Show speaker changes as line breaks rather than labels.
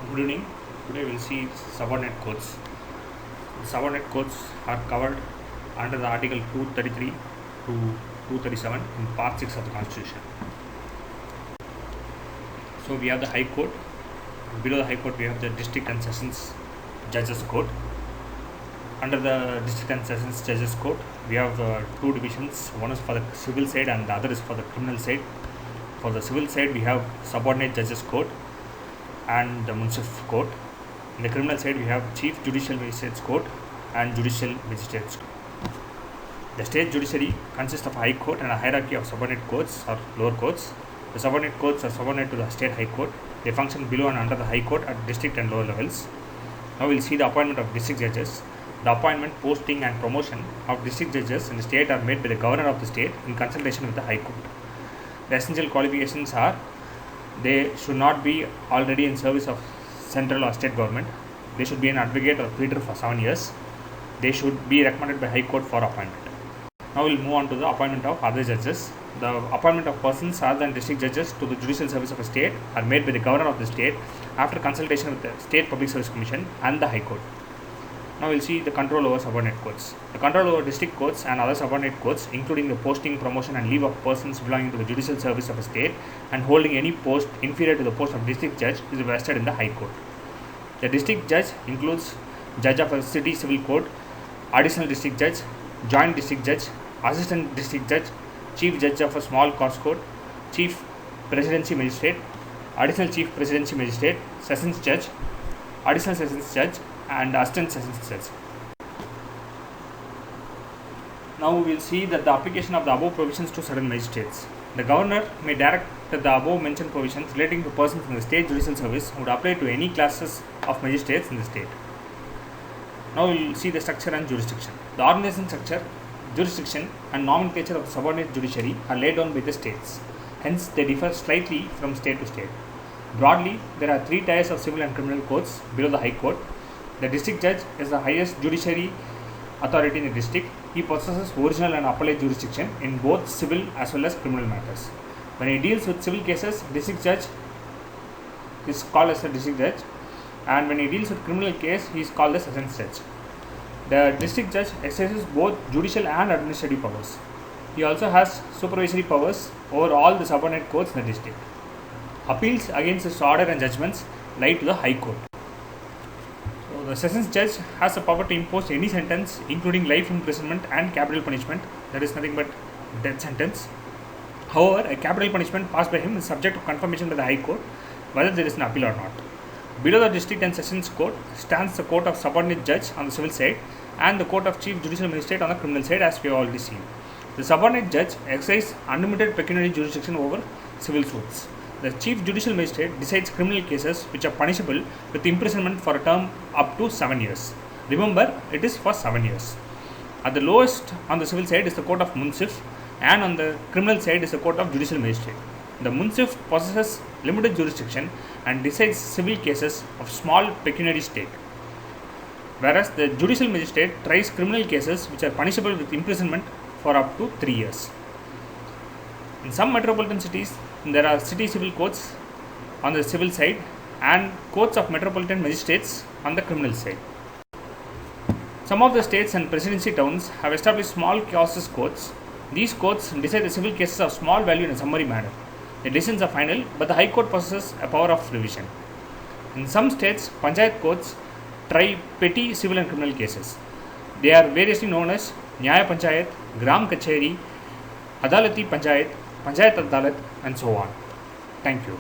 Good evening. Today we'll see subordinate courts. The subordinate courts are covered under the Article 233 to 237 in Part 6 of the Constitution. So we have the High Court. Below the High Court we have the District and Sessions Judges Court. Under the District and Sessions Judges Court we have two divisions. One is for the civil side and the other is for the criminal side. For the civil side we have Subordinate Judges Court and the Municipal Court. In the criminal side, we have Chief Judicial Magistrates Court and Judicial Magistrates Court. The state judiciary consists of a High Court and a hierarchy of subordinate courts or lower courts. The subordinate courts are subordinate to the state High Court. They function below and under the High Court at district and lower levels. Now we will see the appointment of district judges. The appointment, posting and promotion of district judges in the state are made by the governor of the state in consultation with the High Court. The essential qualifications are: they should not be already in service of central or state government. They should be an advocate or pleader for 7 years. They should be recommended by High Court for appointment. Now we will move on to the appointment of other judges. The appointment of persons other than district judges to the judicial service of a state are made by the governor of the state after consultation with the State Public Service Commission and the High Court. Now we will see the control over subordinate courts. The control over district courts and other subordinate courts, including the posting, promotion and leave of persons belonging to the judicial service of a state and holding any post inferior to the post of district judge, is vested in the High Court. The district judge includes judge of a city civil court, additional district judge, joint district judge, assistant district judge, chief judge of a small court court, chief presidency magistrate, additional chief presidency magistrate, sessions judge, additional sessions judge and assistant sessions judge. Now we will see that the application of the above provisions to certain magistrates. The governor may direct that the above mentioned provisions relating to persons in the state judicial service would apply to any classes of magistrates in the state. Now we will see the structure and jurisdiction. The organization structure, jurisdiction and nomenclature of the subordinate judiciary are laid down by the states. Hence they differ slightly from state to state. Broadly, there are 3 tiers of civil and criminal courts below the High Court. The district judge is the highest judiciary authority in the district. He possesses original and appellate jurisdiction in both civil as well as criminal matters. When he deals with civil cases, district judge is called as a district judge, and when he deals with criminal case, he is called as sessions judge. The district judge exercises both judicial and administrative powers. He also has supervisory powers over all the subordinate courts in the district. Appeals against his order and judgments lie to the High Court. The sessions judge has the power to impose any sentence, including life imprisonment and capital punishment, that is nothing but death sentence. However, a capital punishment passed by him is subject to confirmation by the High Court whether there is an appeal or not. Below the district and sessions court stands the court of subordinate judge on the civil side and the court of chief judicial magistrate on the criminal side, as we have already seen. The subordinate judge exercises unlimited pecuniary jurisdiction over civil suits. The Chief Judicial Magistrate decides criminal cases which are punishable with imprisonment for a term up to 7 years. Remember, it is for 7 years. At the lowest on the civil side is the Court of Munsif, and on the criminal side is the Court of Judicial Magistrate. The Munsif possesses limited jurisdiction and decides civil cases of small pecuniary stake, whereas the Judicial Magistrate tries criminal cases which are punishable with imprisonment for up to 3 years. In some metropolitan cities, there are city civil courts on the civil side and courts of metropolitan magistrates on the criminal side. Some of the states and presidency towns have established small casus courts. These courts decide the civil cases of small value in a summary manner. The decisions are final, but the High Court possesses a power of revision. In some states, panchayat courts try petty civil and criminal cases. They are variously known as Nyaya Panchayat, Gram Kacheri, Adalati Panchayat, Panchayat Adalat, and so on. Thank you.